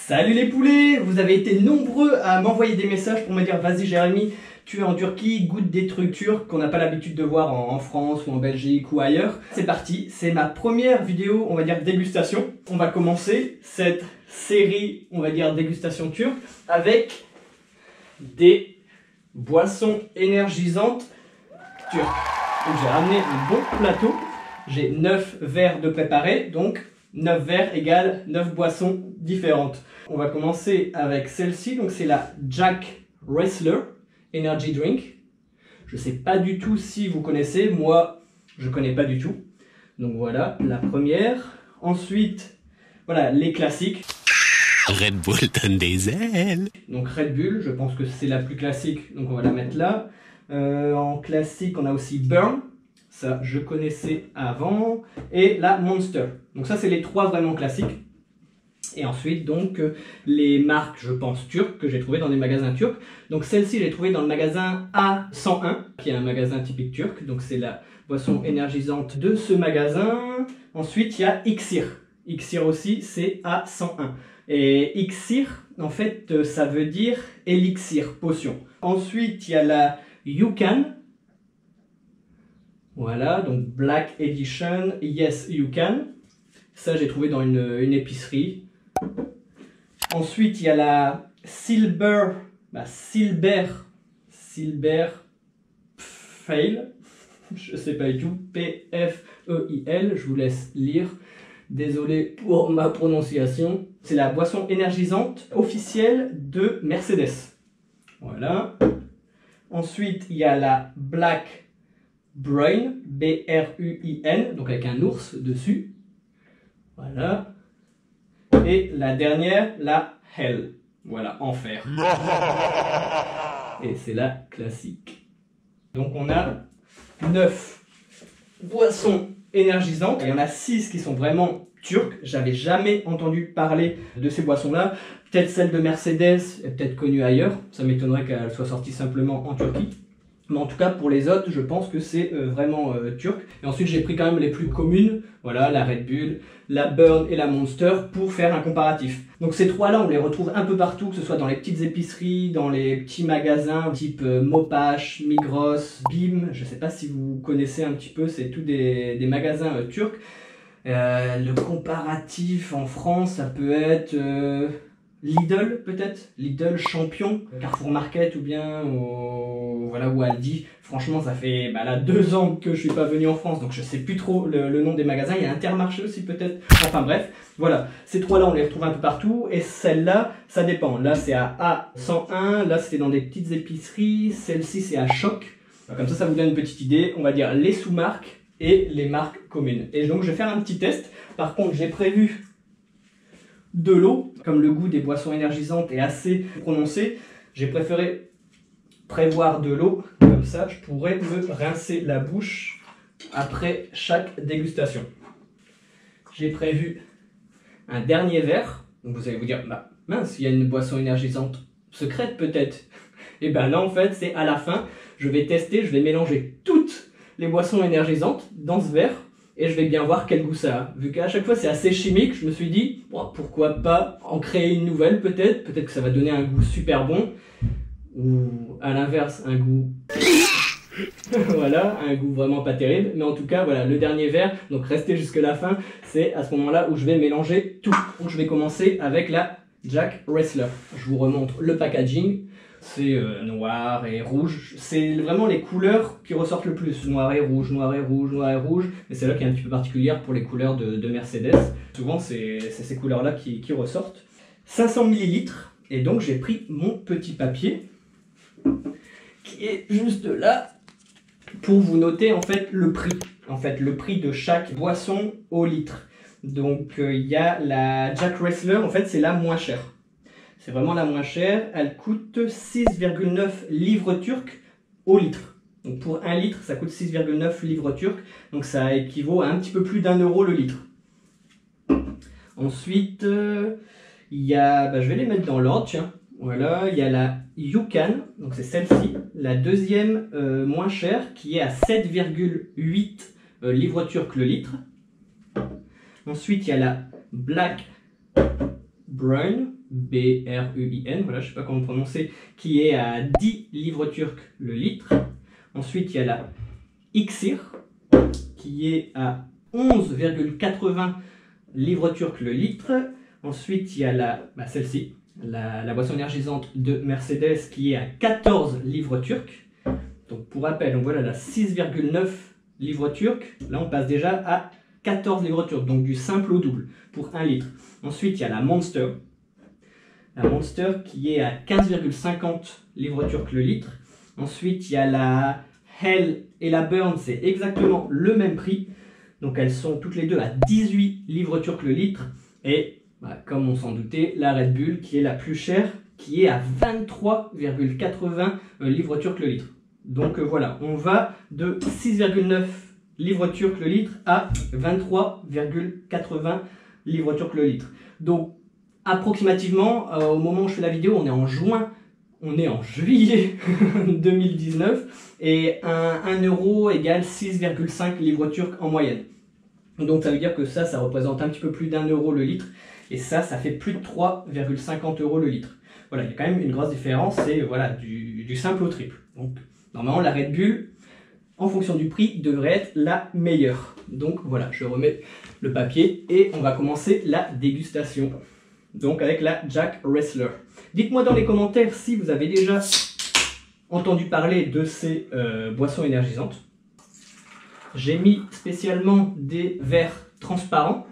Salut les poulets! Vous avez été nombreux à m'envoyer des messages pour me dire vas-y Jérémy, tu es en Turquie, goûte des trucs turcs qu'on n'a pas l'habitude de voir en France ou en Belgique ou ailleurs. C'est parti, c'est ma première vidéo, on va dire dégustation. On va commencer cette série, on va dire dégustation turque, avec des boissons énergisantes turques. Donc j'ai ramené un bon plateau, j'ai 9 verres de préparés, donc 9 verres égale 9 boissons différentes. On va commencer avec celle-ci, donc c'est la Jack Wrestler Energy Drink. Je ne sais pas du tout si vous connaissez, moi je ne connais pas du tout. Donc voilà, la première. Ensuite, voilà les classiques. Red Bull donne des ailes. Donc Red Bull, je pense que c'est la plus classique, donc on va la mettre là. En classique, on a aussi Burn. Ça, je connaissais avant. Et la Monster. Donc ça, c'est les trois vraiment classiques. Et ensuite, donc, les marques, je pense, turques, que j'ai trouvées dans des magasins turcs. Donc celle-ci, j'ai trouvée dans le magasin A101, qui est un magasin typique turc. Donc c'est la boisson énergisante de ce magasin. Ensuite, il y a Iksir. Iksir aussi, c'est A101. Et Iksir, en fait, ça veut dire élixir, potion. Ensuite, il y a la Yukan. Voilà, donc Black Edition, Yes You Can. Ça, j'ai trouvé dans une épicerie. Ensuite, il y a la Silver Fail. Je sais pas du tout. P-F-E-I-L. Je vous laisse lire. Désolé pour ma prononciation. C'est la boisson énergisante officielle de Mercedes. Voilà. Ensuite, il y a la Black Brain, B-R-U-I-N, donc avec un ours dessus. Voilà. Et la dernière, la Hell. Voilà, enfer. Et c'est la classique. Donc on a 9 boissons énergisantes. Il y en a 6 qui sont vraiment turques. J'avais jamais entendu parler de ces boissons-là. Peut-être celle de Mercedes est peut-être connue ailleurs. Ça m'étonnerait qu'elle soit sortie simplement en Turquie. Mais en tout cas, pour les autres, je pense que c'est vraiment turc. Et ensuite, j'ai pris quand même les plus communes. Voilà, la Red Bull, la Burn et la Monster pour faire un comparatif. Donc ces trois-là, on les retrouve un peu partout, que ce soit dans les petites épiceries, dans les petits magasins type Mopash, Migros, Bim. Je ne sais pas si vous connaissez un petit peu, c'est tous des magasins turcs. Le comparatif en France, ça peut être... Lidl peut-être, Lidl Champion, Carrefour Market ou bien voilà, ou Aldi. Franchement, ça fait là 2 ans que je suis pas venu en France, donc je sais plus trop le nom des magasins. Il y a Intermarché aussi peut-être. Enfin bref, voilà. Ces trois-là, on les retrouve un peu partout. Et celle-là, ça dépend. Là, c'est à A101. Là, c'était dans des petites épiceries. Celle-ci, c'est à Choc. Comme ça vous donne une petite idée. On va dire les sous-marques et les marques communes. Et donc, je vais faire un petit test. Par contre, j'ai prévu de l'eau, comme le goût des boissons énergisantes est assez prononcé, j'ai préféré prévoir de l'eau, comme ça je pourrais me rincer la bouche après chaque dégustation. J'ai prévu un dernier verre, donc vous allez vous dire, mince, il y a une boisson énergisante secrète peut-être. Et ben là en fait c'est à la fin, je vais tester, je vais mélanger toutes les boissons énergisantes dans ce verre, et je vais bien voir quel goût ça a. Vu qu'à chaque fois c'est assez chimique, je me suis dit, bon, pourquoi pas en créer une nouvelle peut-être que ça va donner un goût super bon, ou à l'inverse un goût... voilà, un goût vraiment pas terrible. Mais en tout cas, voilà, le dernier verre, donc restez jusque la fin, c'est à ce moment-là où je vais mélanger tout. Donc je vais commencer avec la Jack Wrestler. Je vous remontre le packaging. C'est noir et rouge. C'est vraiment les couleurs qui ressortent le plus. Noir et rouge, noir et rouge, noir et rouge. Et c'est là qui est un petit peu particulière pour les couleurs de Mercedes. Souvent, c'est ces couleurs-là qui ressortent. 500 ml. Et donc, j'ai pris mon petit papier qui est juste là pour vous noter en fait le prix. En fait, le prix de chaque boisson au litre. Donc, il y a la Jack Wrestler. En fait, c'est la moins chère. C'est vraiment la moins chère. Elle coûte 6,9 livres turques au litre. Donc pour 1 litre, ça coûte 6,9 livres turcs. Donc ça équivaut à un petit peu plus d'1 euro le litre. Ensuite, il y a, je vais les mettre dans l'ordre, tiens. Voilà, il y a la Yukan, donc c'est celle-ci, la deuxième moins chère, qui est à 7,8 livres turcs le litre. Ensuite, il y a la Black Brun, B-R-U-I-N, voilà, je ne sais pas comment prononcer, qui est à 10 livres turcs le litre. Ensuite, il y a la Iksir, qui est à 11,80 livres turcs le litre. Ensuite, il y a celle-ci, la boisson énergisante de Mercedes, qui est à 14 livres turcs. Donc pour rappel, donc voilà la 6,9 livres turcs. Là, on passe déjà à 14 livres turcs, donc du simple au double pour 1 litre. Ensuite, il y a la Monster. La Monster qui est à 15,50 livres turcs le litre. Ensuite, il y a la Hell et la Burn, c'est exactement le même prix. Donc elles sont toutes les deux à 18 livres turcs le litre. Et comme on s'en doutait, la Red Bull qui est la plus chère, qui est à 23,80 livres turcs le litre. Donc voilà, on va de 6,9 livres turcs le litre à 23,80 livres turcs le litre. Donc approximativement, au moment où je fais la vidéo, on est en juin, on est en juillet 2019 et 1 euro égale 6,5 livres turcs en moyenne. Donc ça veut dire que ça représente un petit peu plus d'1 euro le litre et ça fait plus de 3,50 euros le litre. Voilà, il y a quand même une grosse différence, c'est voilà, du simple au triple. Donc normalement la Red Bull, en fonction du prix, devrait être la meilleure. Donc voilà, je remets le papier et on va commencer la dégustation. Donc avec la Jack Wrestler. Dites-moi dans les commentaires si vous avez déjà entendu parler de ces boissons énergisantes. J'ai mis spécialement des verres transparents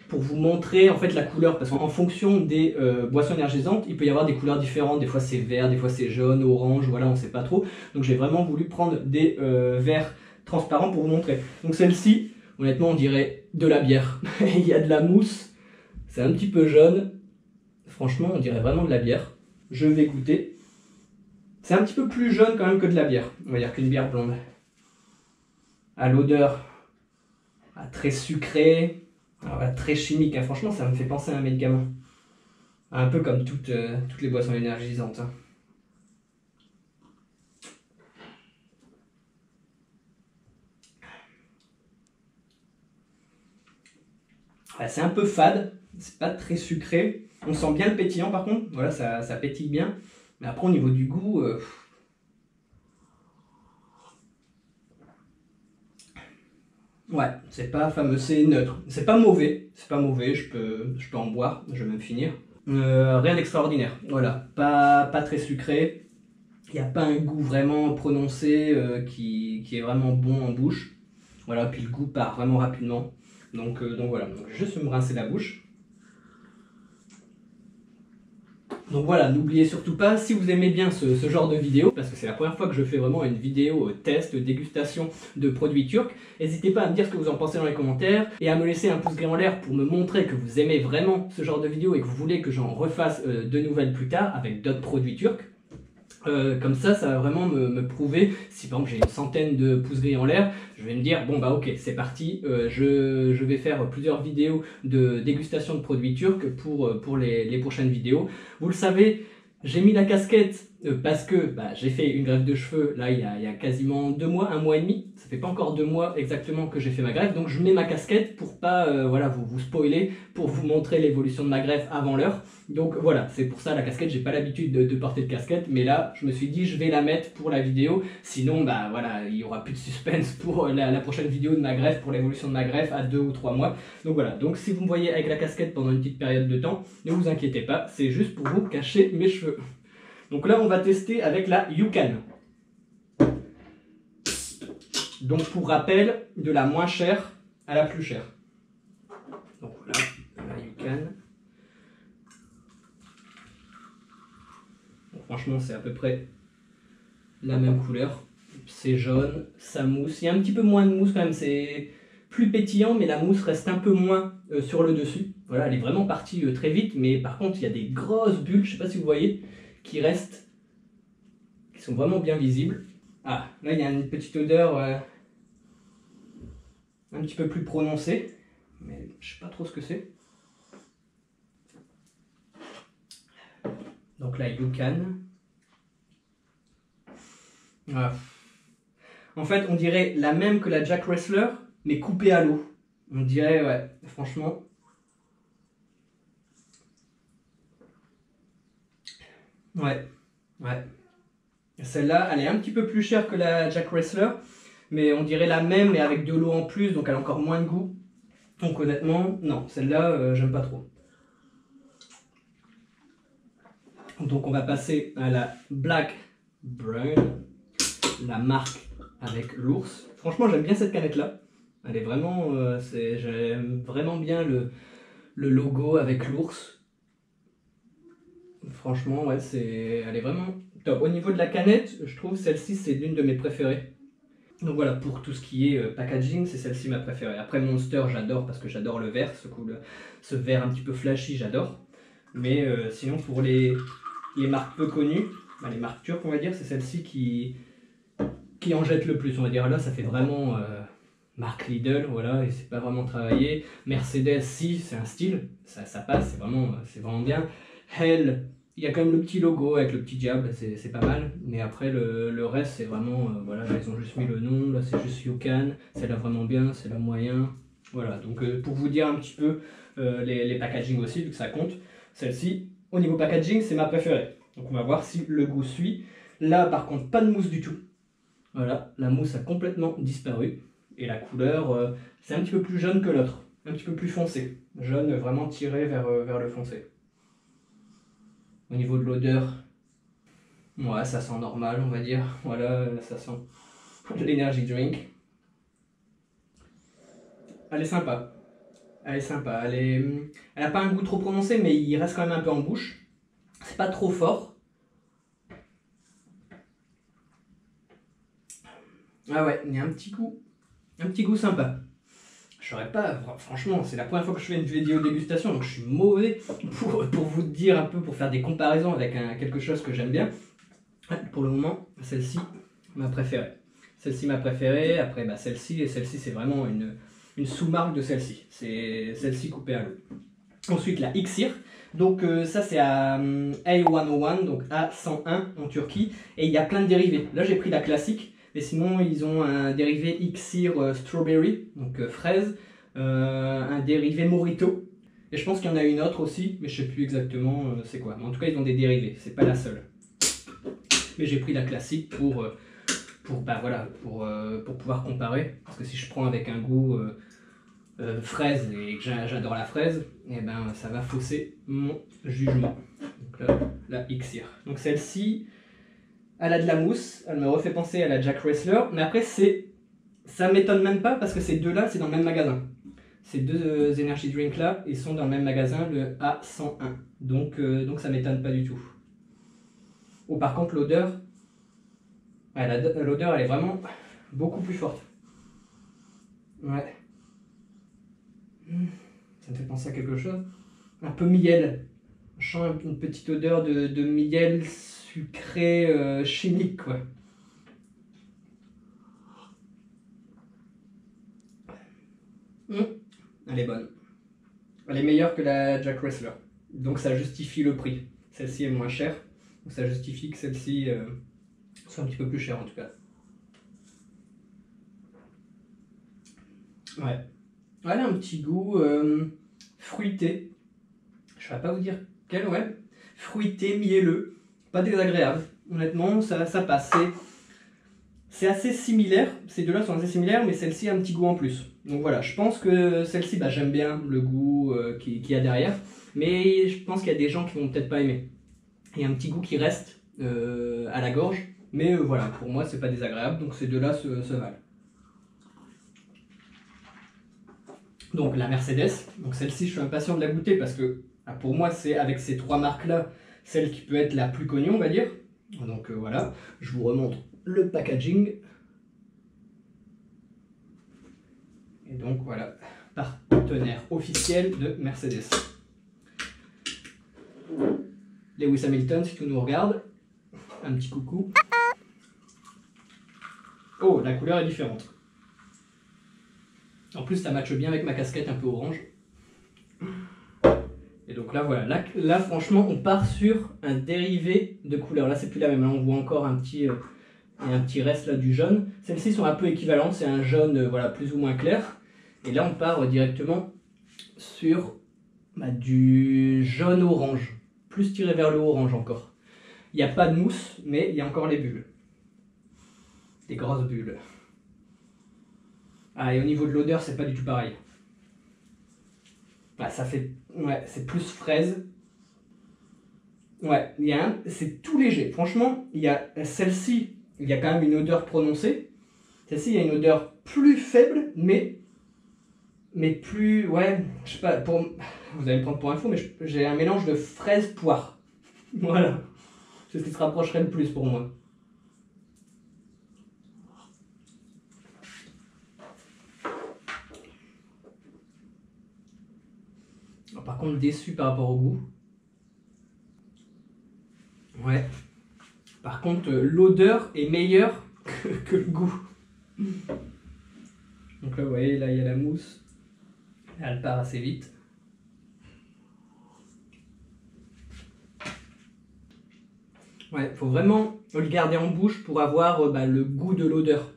pour vous montrer en fait la couleur, parce qu'en fonction des boissons énergisantes, il peut y avoir des couleurs différentes, des fois c'est vert, des fois c'est jaune, orange, voilà, on ne sait pas trop. Donc j'ai vraiment voulu prendre des verres transparents pour vous montrer. Donc celle-ci, honnêtement on dirait de la bière. Il y a de la mousse, c'est un petit peu jaune, franchement on dirait vraiment de la bière. Je vais goûter. C'est un petit peu plus jaune quand même que de la bière, on va dire qu'une bière blonde. À l'odeur très sucrée. Alors là, très chimique, hein. Franchement ça me fait penser à un médicament. Un peu comme toutes les boissons énergisantes. Hein. C'est un peu fade, c'est pas très sucré. On sent bien le pétillant par contre, voilà, ça pétille bien. Mais après au niveau du goût... Ouais, c'est pas fameux, c'est neutre. C'est pas mauvais, je peux en boire, je vais même finir. Rien d'extraordinaire, voilà, pas très sucré. Il n'y a pas un goût vraiment prononcé qui est vraiment bon en bouche. Voilà, puis le goût part vraiment rapidement. Donc voilà, donc, je vais juste me rincer la bouche. Donc voilà, n'oubliez surtout pas, si vous aimez bien ce genre de vidéo, parce que c'est la première fois que je fais vraiment une vidéo test, dégustation de produits turcs, n'hésitez pas à me dire ce que vous en pensez dans les commentaires, et à me laisser un pouce gris en l'air pour me montrer que vous aimez vraiment ce genre de vidéo et que vous voulez que j'en refasse de nouvelles plus tard avec d'autres produits turcs. Comme ça va vraiment me prouver, si par exemple j'ai une centaine de pouces gris en l'air, je vais me dire bon bah ok c'est parti, je vais faire plusieurs vidéos de dégustation de produits turcs pour les prochaines vidéos. Vous le savez, j'ai mis la casquette parce que j'ai fait une greffe de cheveux là il y a quasiment 2 mois, 1 mois et demi, ça fait pas encore 2 mois exactement que j'ai fait ma greffe, donc je mets ma casquette pour pas voilà, vous spoiler, pour vous montrer l'évolution de ma greffe avant l'heure. Donc voilà, c'est pour ça la casquette, j'ai pas l'habitude de porter de casquette, mais là je me suis dit je vais la mettre pour la vidéo, sinon voilà, il y aura plus de suspense pour la prochaine vidéo de ma greffe, pour l'évolution de ma greffe à 2 ou 3 mois. Donc voilà, donc si vous me voyez avec la casquette pendant une petite période de temps, ne vous inquiétez pas, c'est juste pour vous cacher mes cheveux. Donc là on va tester avec la Yukan. Donc pour rappel, de la moins chère à la plus chère. Donc voilà, la Yukan. Franchement, c'est à peu près la même couleur. C'est jaune, ça mousse. Il y a un petit peu moins de mousse quand même. C'est plus pétillant, mais la mousse reste un peu moins sur le dessus. Voilà, elle est vraiment partie très vite. Mais par contre, il y a des grosses bulles, je ne sais pas si vous voyez, qui restent, qui sont vraiment bien visibles. Ah, là il y a une petite odeur un petit peu plus prononcée, mais je sais pas trop ce que c'est. Donc la Yukon. Ah. En fait, on dirait la même que la Jack Wrestler, mais coupée à l'eau. On dirait, ouais, franchement. Ouais, ouais. Celle-là, elle est un petit peu plus chère que la Jack Wrestler, mais on dirait la même, mais avec de l'eau en plus, donc elle a encore moins de goût. Donc honnêtement, non, celle-là, j'aime pas trop. Donc on va passer à la Black Brown, la marque avec l'ours. Franchement, j'aime bien cette canette-là. Elle est vraiment, j'aime vraiment bien le logo avec l'ours. Franchement, ouais, elle est vraiment top. Au niveau de la canette, je trouve celle-ci, c'est l'une de mes préférées. Donc voilà, pour tout ce qui est packaging, c'est celle-ci ma préférée. Après Monster, j'adore parce que j'adore le vert, ce vert un petit peu flashy, j'adore. Mais sinon, pour les marques peu connues, les marques turques, on va dire, c'est celle-ci qui en jette le plus. On va dire là, ça fait vraiment marque Lidl, voilà, et c'est pas vraiment travaillé. Mercedes, si, c'est un style, ça passe, c'est vraiment bien. Hell, il y a quand même le petit logo avec le petit diable, c'est pas mal. Mais après, le reste, c'est vraiment, voilà, là, ils ont juste mis le nom, là, c'est juste Yukon, c'est là vraiment bien, c'est là moyen. Voilà, donc pour vous dire un petit peu les packaging aussi, vu que ça compte, celle-ci, au niveau packaging, c'est ma préférée. Donc on va voir si le goût suit. Là, par contre, pas de mousse du tout. Voilà, la mousse a complètement disparu. Et la couleur, c'est un petit peu plus jaune que l'autre, un petit peu plus foncé. Jaune vraiment tiré vers le foncé. Au niveau de l'odeur, ouais, ça sent normal, on va dire. Voilà, ça sent l'energy drink. Elle est sympa. Elle est sympa. Elle a pas un goût trop prononcé, mais il reste quand même un peu en bouche. C'est pas trop fort. Ah ouais, il y a un petit goût sympa. Je saurais pas, franchement, c'est la première fois que je fais une vidéo dégustation, donc je suis mauvais pour vous dire un peu, pour faire des comparaisons avec quelque chose que j'aime bien. Pour le moment, celle-ci, ma préférée. Celle-ci, ma préférée, après bah, celle-ci, et celle-ci, c'est vraiment une sous-marque de celle-ci. C'est celle-ci coupée à l'eau. Ensuite, la Iksir. Donc ça, c'est à A101, donc A101 en Turquie, et il y a plein de dérivés. Là, j'ai pris la classique. Et sinon, ils ont un dérivé Iksir Strawberry, donc fraise, un dérivé Morito. Et je pense qu'il y en a une autre aussi, mais je ne sais plus exactement c'est quoi. Mais en tout cas, ils ont des dérivés, c'est pas la seule. Mais j'ai pris la classique pour pouvoir comparer. Parce que si je prends avec un goût fraise et que j'adore la fraise, et ben, ça va fausser mon jugement. Donc là, la Iksir. Donc celle-ci... Elle a de la mousse, elle me refait penser à la Jack Wrestler, mais après ça m'étonne même pas parce que ces deux-là, c'est dans le même magasin. Ces deux energy drinks là, ils sont dans le même magasin, le A101. Donc ça m'étonne pas du tout. Oh, par contre, l'odeur, l'odeur elle est vraiment beaucoup plus forte. Ouais. Ça me fait penser à quelque chose. Un peu miel. Je sens une petite odeur de miel sucré chimique, quoi. Elle est bonne. Elle est meilleure que la Jack Wrestler. Donc ça justifie le prix. Celle-ci est moins chère. Donc ça justifie que celle-ci soit un petit peu plus chère en tout cas. Ouais. Elle a un petit goût fruité. Je ne saurais pas vous dire quel, ouais. Fruité, mielleux. Pas désagréable. Honnêtement, ça passe. C'est assez similaire. Ces deux-là sont assez similaires, mais celle-ci a un petit goût en plus. Donc voilà, je pense que celle-ci, bah, j'aime bien le goût qu'il y a derrière. Mais je pense qu'il y a des gens qui vont peut-être pas aimer. Il y a un petit goût qui reste à la gorge. Mais voilà, pour moi, c'est pas désagréable. Donc ces deux-là se valent. Donc la Mercedes, donc celle-ci je suis impatient de la goûter parce que pour moi c'est avec ces trois marques là celle qui peut être la plus connue on va dire. Donc voilà, je vous remontre le packaging. Et donc voilà, partenaire officiel de Mercedes. Lewis Hamilton si tu nous regardes, un petit coucou. Oh, la couleur est différente. En plus, ça matche bien avec ma casquette un peu orange. Et donc là, voilà. Là, franchement, on part sur un dérivé de couleur. Là, c'est plus la même. Là, on voit encore un petit reste là du jaune. Celles-ci sont un peu équivalentes. C'est un jaune voilà, plus ou moins clair. Et là, on part directement sur du jaune-orange. Plus tiré vers le orange encore. Il n'y a pas de mousse, mais il y a encore les bulles. Des grosses bulles. Ah, et au niveau de l'odeur, c'est pas du tout pareil. Ah, ça fait... Ouais, c'est plus fraise. Ouais, c'est tout léger. Franchement, il y a celle-ci, il y a quand même une odeur prononcée. Celle-ci, il y a une odeur plus faible, mais plus... Ouais, je sais pas, vous allez me prendre pour un fou, mais j'ai un mélange de fraise-poire. Voilà. C'est ce qui se rapprocherait le plus pour moi. Par contre, déçu par rapport au goût. Ouais. Par contre, l'odeur est meilleure que le goût. Donc là, vous voyez, là, il y a la mousse. Elle part assez vite. Ouais, faut vraiment le garder en bouche pour avoir le goût de l'odeur.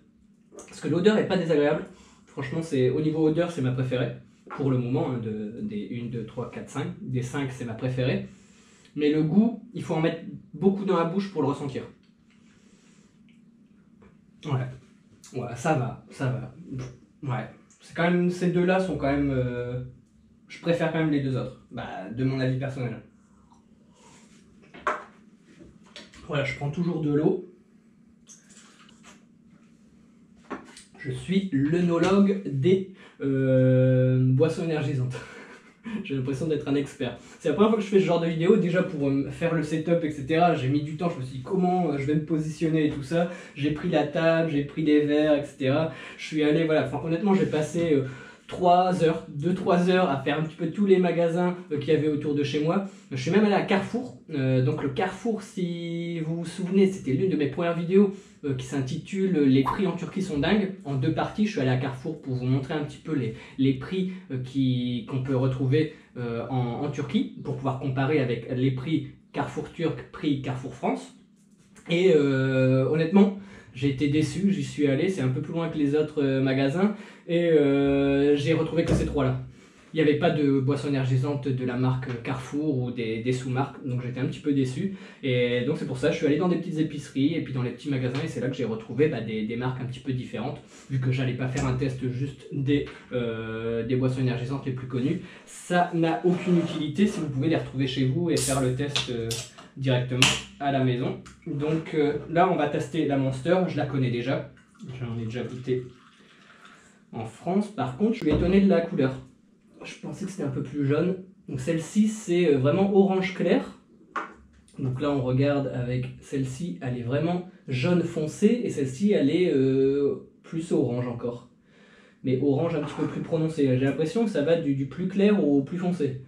Parce que l'odeur est pas désagréable. Franchement, au niveau odeur, c'est ma préférée. Pour le moment, hein, des 1, 2, 3, 4, 5. Des 5, c'est ma préférée. Mais le goût, il faut en mettre beaucoup dans la bouche pour le ressentir. Ouais, ça va. Ouais, c'est quand même, ces deux-là sont quand même... je préfère quand même les deux autres, de mon avis personnel. Voilà, je prends toujours de l'eau. Je suis l'œnologue des boissons énergisantes. J'ai l'impression d'être un expert. C'est la première fois que je fais ce genre de vidéo. Déjà pour faire le setup, etc. J'ai mis du temps. Je me suis dit comment je vais me positionner et tout ça. J'ai pris la table, j'ai pris les verres, etc. Je suis allé, voilà. Enfin, honnêtement, j'ai passé 2-3 heures à faire un petit peu tous les magasins qu'il y avait autour de chez moi. Je suis même allé à Carrefour. Donc le Carrefour, si vous vous souvenez, c'était l'une de mes premières vidéos qui s'intitule « Les prix en Turquie sont dingues ». En 2 parties, je suis allé à Carrefour pour vous montrer un petit peu les prix qu'on peut retrouver en Turquie, pour pouvoir comparer avec les prix Carrefour Turc, prix Carrefour France. Et honnêtement, j'ai été déçu, j'y suis allé, c'est un peu plus loin que les autres magasins, et j'ai retrouvé que ces 3-là. Il n'y avait pas de boisson énergisante de la marque Carrefour ou des sous-marques, donc j'étais un petit peu déçu. Et donc c'est pour ça que je suis allé dans des petites épiceries et puis dans les petits magasins, et c'est là que j'ai retrouvé des marques un petit peu différentes, vu que j'allais pas faire un test juste des boissons énergisantes les plus connues. Ça n'a aucune utilité si vous pouvez les retrouver chez vous et faire le test directement à la maison. Donc là on va tester la Monster, je la connais déjà, j'en ai déjà goûté en France. Par contre je suis étonné de la couleur. Je pensais que c'était un peu plus jaune. Donc celle-ci c'est vraiment orange clair. Donc là on regarde avec celle-ci, elle est vraiment jaune foncé, et celle-ci elle est plus orange encore. Mais orange un petit peu plus prononcé. J'ai l'impression que ça va du plus clair au plus foncé.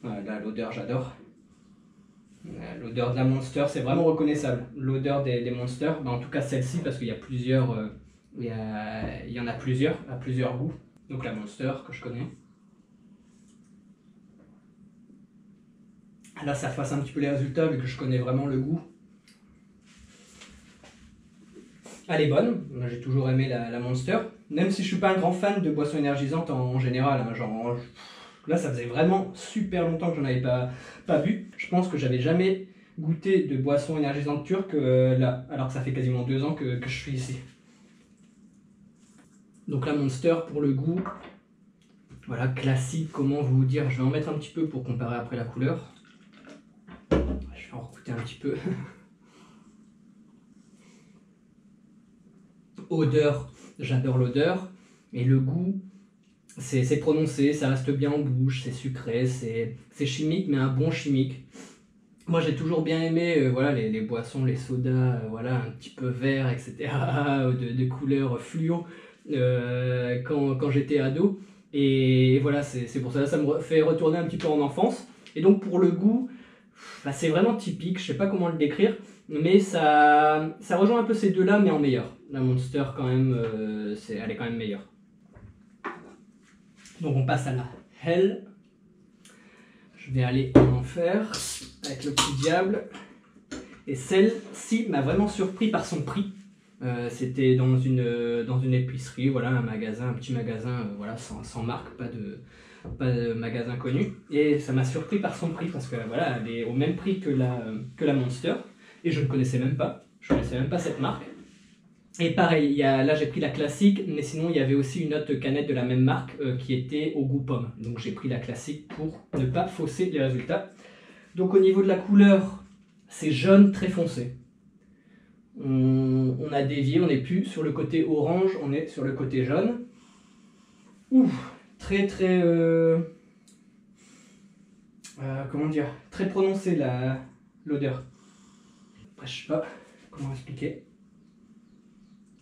Là l'odeur j'adore. L'odeur de la Monster c'est vraiment reconnaissable. L'odeur des Monster, en tout cas celle-ci, parce qu'il y a plusieurs... il y en a plusieurs, à plusieurs goûts. Donc la Monster que je connais. Là ça fasse un petit peu les résultats vu que je connais vraiment le goût. Elle est bonne, j'ai toujours aimé la Monster. Même si je suis pas un grand fan de boissons énergisantes en général. Hein, genre, là ça faisait vraiment super longtemps que j'en avais pas bu. Je pense que j'avais jamais goûté de boissons énergisantes turques là, alors que ça fait quasiment 2 ans que je suis ici. Donc la Monster pour le goût, voilà, classique, comment vous dire, je vais en mettre un petit peu pour comparer après la couleur. Je vais en goûter un petit peu. Odeur, j'adore l'odeur, et le goût, c'est prononcé, ça reste bien en bouche, c'est sucré, c'est chimique, mais un bon chimique. Moi j'ai toujours bien aimé voilà, les boissons, les sodas, voilà, un petit peu vert, etc., de couleur fluo. Quand j'étais ado, et voilà, c'est pour ça que ça me fait retourner un petit peu en enfance. Et donc pour le goût, Bah, c'est vraiment typique, je sais pas comment le décrire, mais ça rejoint un peu ces deux-là, mais en meilleur. La Monster, quand même, elle est quand même meilleure. Donc on passe à la Hell. Je vais aller en enfer avec le petit diable. Et celle-ci m'a vraiment surpris par son prix. C'était dans une épicerie, voilà, un magasin, un petit magasin, voilà, sans marque, pas de magasin connu. Et ça m'a surpris par son prix parce que voilà, elle est au même prix que la Monster. Et je ne connaissais même pas. Je connaissais même pas cette marque. Et pareil, là j'ai pris la classique, mais sinon il y avait aussi une autre canette de la même marque qui était au goût pomme. Donc j'ai pris la classique pour ne pas fausser les résultats. Donc au niveau de la couleur, c'est jaune très foncé. On a dévié, on n'est plus sur le côté orange, on est sur le côté jaune. Ouh, très très... comment dire, très prononcée l'odeur. Après je sais pas comment expliquer.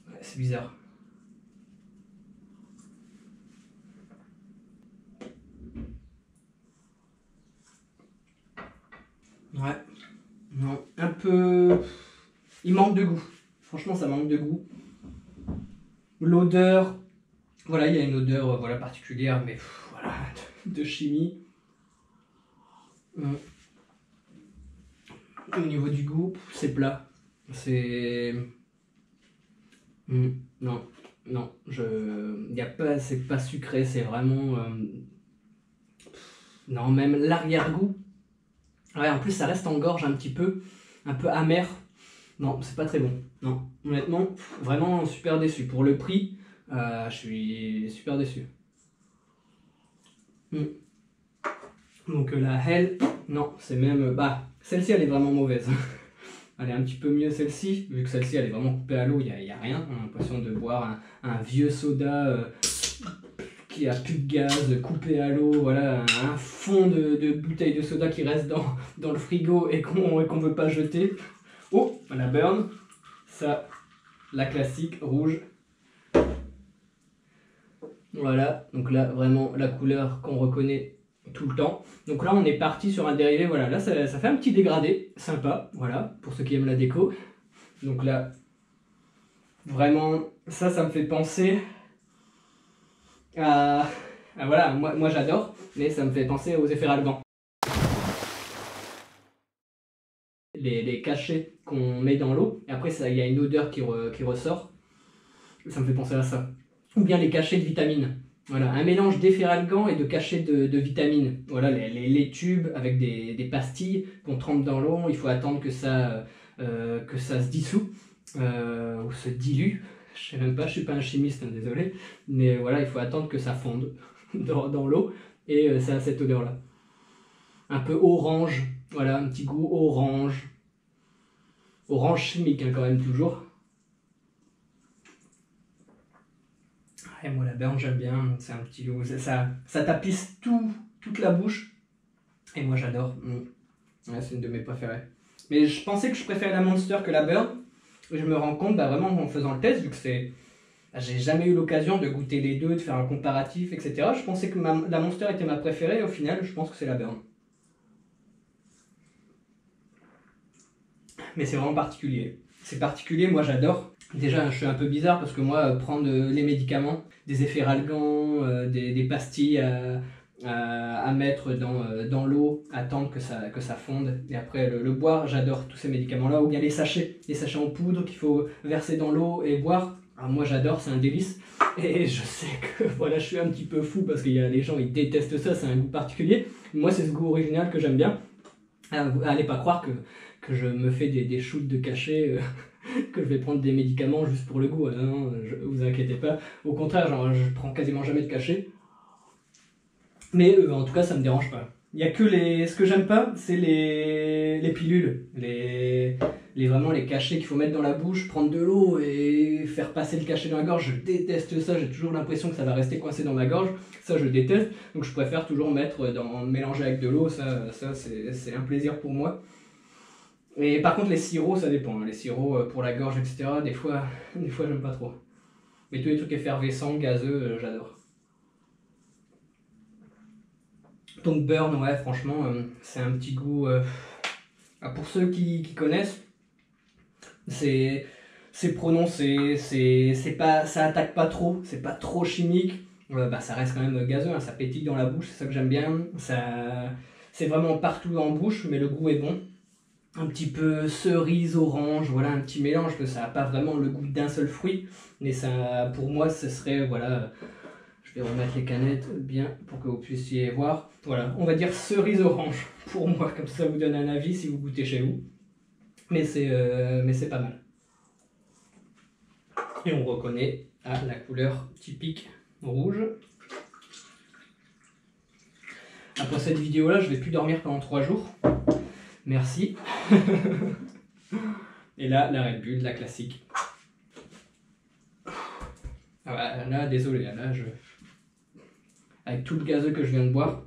Ouais, c'est bizarre. Ouais, non, un peu... Il manque de goût. Franchement, ça manque de goût. L'odeur, voilà, il y a une odeur voilà, particulière, mais voilà, de chimie. Au niveau du goût, c'est plat. C'est... non, non, c'est pas sucré, c'est vraiment... non, même l'arrière-goût. Ouais, en plus, ça reste en gorge un peu amer. Non, c'est pas très bon. Non, honnêtement, vraiment super déçu. Pour le prix, je suis super déçu. Donc la Hell, non, c'est même... Bah, celle-ci, elle est vraiment mauvaise. Elle est un petit peu mieux celle-ci, vu que celle-ci, elle est vraiment coupée à l'eau, il n'y a rien. On a l'impression de boire un vieux soda qui a plus de gaz, coupé à l'eau, voilà, un fond de bouteille de soda qui reste dans le frigo et qu'on veut pas jeter. Oh, la Burn, ça, la classique rouge. Voilà, donc là vraiment la couleur qu'on reconnaît tout le temps. Donc là on est parti sur un dérivé, voilà, là ça fait un petit dégradé, sympa, voilà, pour ceux qui aiment la déco. Donc là, vraiment, ça me fait penser à voilà, moi j'adore, mais ça me fait penser aux Efferalgan. Les cachets qu'on met dans l'eau, et après il y a une odeur qui ressort, ça me fait penser à ça. Ou bien les cachets de vitamines. Voilà, un mélange d'Efferalgan et de cachets de vitamines. Voilà, les tubes avec des pastilles qu'on trempe dans l'eau, il faut attendre que ça se dissout, ou se dilue. Je sais même pas, je suis pas un chimiste, hein, désolé. Mais voilà, il faut attendre que ça fonde dans l'eau, et ça a cette odeur-là. Un peu orange, voilà, un petit goût orange. Orange chimique, hein, quand même, toujours. Et moi la Burn j'aime bien, c'est un petit goût, ça tapisse toute la bouche. Et moi j'adore, ouais, c'est une de mes préférées. Mais je pensais que je préférais la Monster que la Burn. Et je me rends compte vraiment en faisant le test, vu que j'ai jamais eu l'occasion de goûter les deux, de faire un comparatif, etc. Je pensais que la Monster était ma préférée, et au final je pense que c'est la Burn. Mais c'est vraiment particulier. C'est particulier, moi j'adore. Déjà, je suis un peu bizarre parce que moi, prendre les médicaments, des Efferalgan, des pastilles à mettre dans l'eau, attendre que ça fonde et après le boire, j'adore tous ces médicaments-là. Ou bien les sachets en poudre qu'il faut verser dans l'eau et boire. Alors moi j'adore, c'est un délice. Et je sais que voilà, je suis un petit peu fou parce qu'il y a des gens, ils détestent ça, c'est un goût particulier. Moi, c'est ce goût original que j'aime bien. Allez pas croire que je me fais des shoots de cachet, que je vais prendre des médicaments juste pour le goût. Non, vous inquiétez pas. Au contraire, genre, je prends quasiment jamais de cachet. Mais en tout cas, ça me dérange pas. Il y a que ce que j'aime pas, c'est les pilules. Vraiment les cachets qu'il faut mettre dans la bouche, prendre de l'eau et faire passer le cachet dans la gorge. Je déteste ça, j'ai toujours l'impression que ça va rester coincé dans ma gorge. Ça, je déteste. Donc je préfère toujours mélanger avec de l'eau. Ça c'est un plaisir pour moi. Et par contre, les sirops, ça dépend. Les sirops pour la gorge, etc., des fois j'aime pas trop. Mais tous les trucs effervescents, gazeux, j'adore. Donc Burn, ouais, franchement, c'est un petit goût Pour ceux qui connaissent, c'est prononcé, ça attaque pas trop, c'est pas trop chimique. Ça reste quand même gazeux, hein, ça pétille dans la bouche, c'est ça que j'aime bien. C'est vraiment partout en bouche, mais le goût est bon. Un petit peu cerise, orange, voilà, un petit mélange, que ça n'a pas vraiment le goût d'un seul fruit. Mais ça, pour moi, ce serait, voilà, je vais remettre les canettes bien pour que vous puissiez voir. Voilà, on va dire cerise orange pour moi, comme ça vous donne un avis si vous goûtez chez vous. Mais c'est pas mal. Et on reconnaît la couleur typique rouge. Après cette vidéo là, je vais plus dormir pendant 3 jours. Merci. Et là, la Red Bull, la classique. Là, désolé, là, avec tout le gazeux que je viens de boire,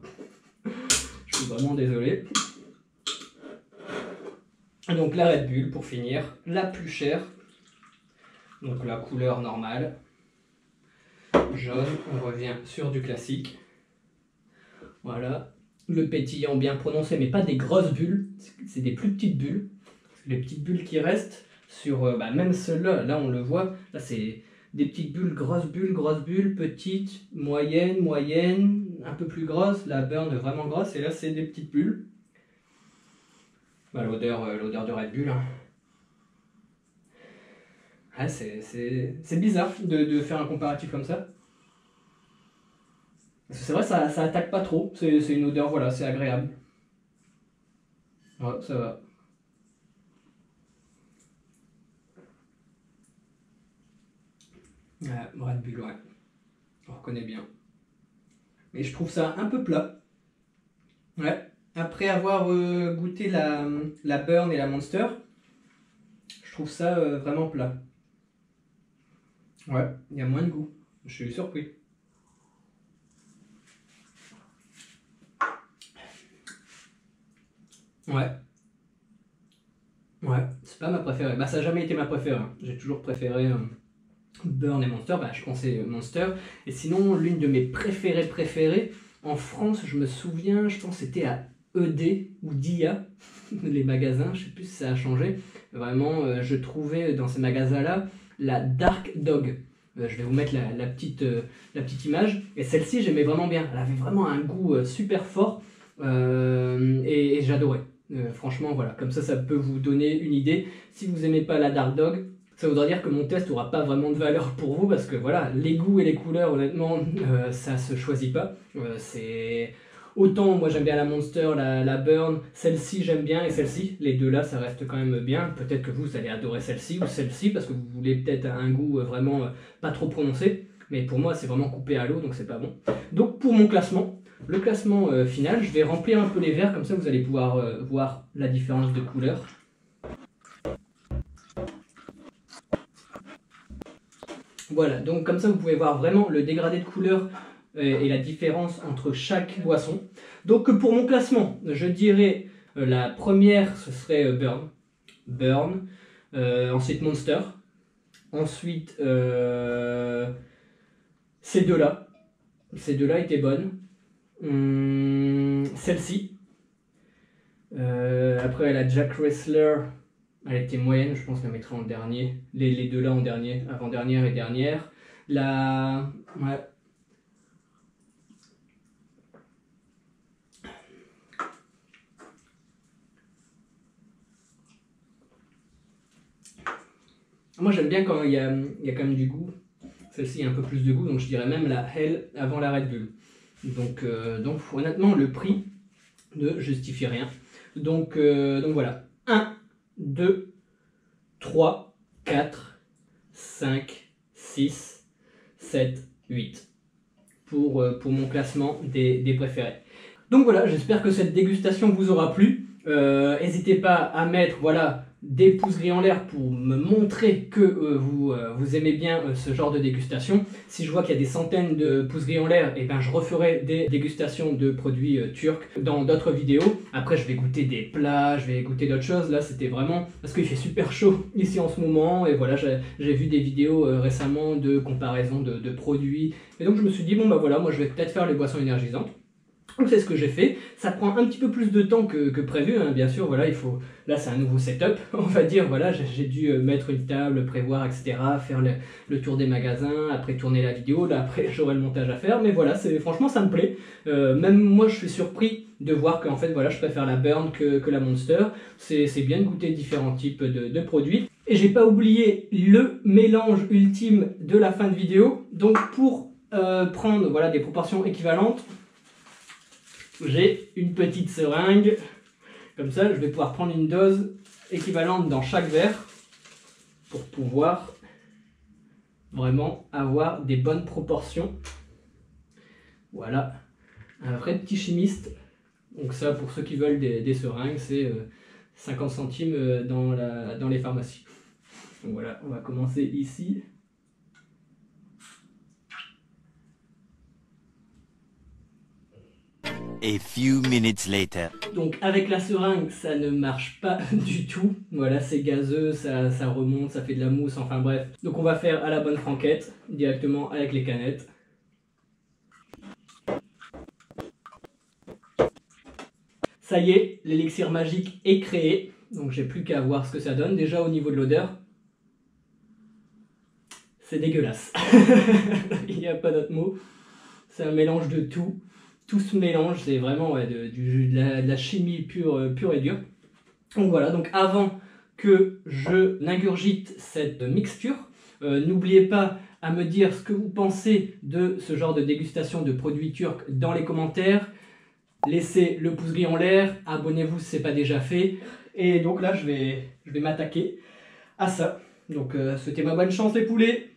je suis vraiment désolé. Donc la Red Bull, pour finir, la plus chère. Donc la couleur normale. Jaune, on revient sur du classique. Voilà. Le pétillant bien prononcé, mais pas des grosses bulles, c'est des plus petites bulles. Les petites bulles qui restent sur, même ceux-là, là on le voit, là c'est des petites bulles, grosses bulles, petites, moyennes, un peu plus grosses, la burn vraiment grosse, et là c'est des petites bulles. L'odeur de Red Bull. Hein. Ah, c'est bizarre de faire un comparatif comme ça. C'est vrai, ça attaque pas trop, c'est une odeur, voilà, c'est agréable. Ouais, ça va. Red Bull, ouais. On reconnaît bien. Mais je trouve ça un peu plat. Ouais. Après avoir goûté la Burn et la Monster, je trouve ça vraiment plat. Ouais, il y a moins de goût. Je suis surpris. Ouais. Ouais, c'est pas ma préférée. Ça n'a jamais été ma préférée. Hein. J'ai toujours préféré Burn et Monster. Je pensais Monster. Et sinon, l'une de mes préférées, en France, je me souviens, je pense que c'était à ED ou DIA, les magasins, je sais plus si ça a changé. Vraiment, je trouvais dans ces magasins-là la Dark Dog. Je vais vous mettre la petite image. Et celle-ci, j'aimais vraiment bien. Elle avait vraiment un goût super fort et j'adorais. Franchement, voilà, comme ça peut vous donner une idée. Si vous n'aimez pas la Dark Dog, ça voudra dire que mon test n'aura pas vraiment de valeur pour vous parce que voilà, les goûts et les couleurs, honnêtement, ça se choisit pas. C'est autant moi j'aime bien la Monster, la Burn, celle-ci j'aime bien et celle-ci, les deux là ça reste quand même bien. Peut-être que vous allez adorer celle-ci ou celle-ci parce que vous voulez peut-être un goût vraiment pas trop prononcé. Mais pour moi c'est vraiment coupé à l'eau donc c'est pas bon. Donc pour mon classement, le classement final, je vais remplir un peu les verres comme ça vous allez pouvoir voir la différence de couleur. Voilà, donc comme ça vous pouvez voir vraiment le dégradé de couleur et la différence entre chaque boisson. Donc pour mon classement, je dirais la première ce serait Burn, ensuite Monster, ensuite ces deux-là étaient bonnes, celle-ci, après la Jack Wrestler, elle était moyenne, je pense qu'elle mettrait en dernier. Les deux là en dernier, avant-dernière et dernière. Ouais. Moi j'aime bien quand il y a quand même du goût. Celle-ci a un peu plus de goût, donc je dirais même la Hell avant la Red Bull. Donc honnêtement le prix ne justifie rien. Donc voilà. 1, 2, 3, 4, 5, 6, 7, 8 pour mon classement des préférés. Donc voilà, j'espère que cette dégustation vous aura plu. N'hésitez pas à mettre des pouces gris en l'air pour me montrer que vous aimez bien ce genre de dégustation. Si je vois qu'il y a des centaines de pouces gris en l'air, et je referai des dégustations de produits turcs dans d'autres vidéos. Après je vais goûter des plats, je vais goûter d'autres choses. Là c'était vraiment parce qu'il fait super chaud ici en ce moment. Et voilà, j'ai vu des vidéos récemment de comparaison de produits. Et donc je me suis dit bon voilà, moi je vais peut-être faire les boissons énergisantes. Donc c'est ce que j'ai fait, ça prend un petit peu plus de temps que prévu, hein. Bien sûr, voilà, là c'est un nouveau setup, on va dire, voilà, j'ai dû mettre une table, prévoir, etc., faire le tour des magasins, après tourner la vidéo, là après j'aurai le montage à faire, mais voilà, franchement ça me plaît, même moi je suis surpris de voir qu'en fait, voilà, je préfère la Burn que la Monster, c'est bien de goûter différents types de produits. Et j'ai pas oublié le mélange ultime de la fin de vidéo, donc pour prendre voilà, des proportions équivalentes, j'ai une petite seringue, comme ça je vais pouvoir prendre une dose équivalente dans chaque verre pour pouvoir vraiment avoir des bonnes proportions. Voilà, un vrai petit chimiste. Donc ça, pour ceux qui veulent des seringues, c'est 50 centimes dans les pharmacies. Donc voilà, on va commencer ici. A few minutes later. Donc avec la seringue, ça ne marche pas du tout. Voilà, c'est gazeux, ça remonte, ça fait de la mousse, enfin bref. Donc on va faire à la bonne franquette, directement avec les canettes. Ça y est, l'élixir magique est créé. Donc j'ai plus qu'à voir ce que ça donne. Déjà au niveau de l'odeur, c'est dégueulasse. Il n'y a pas d'autre mot. C'est un mélange de tout. Tout se mélange, c'est vraiment ouais, de la chimie pure et dure. Donc voilà, donc avant que je n'ingurgite cette mixture, n'oubliez pas à me dire ce que vous pensez de ce genre de dégustation de produits turcs dans les commentaires. Laissez le pouce gris en l'air, abonnez-vous si ce n'est pas déjà fait. Et donc là, je vais m'attaquer à ça. Donc souhaitez-moi bonne chance les poulets.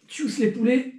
Tchuss les poulets.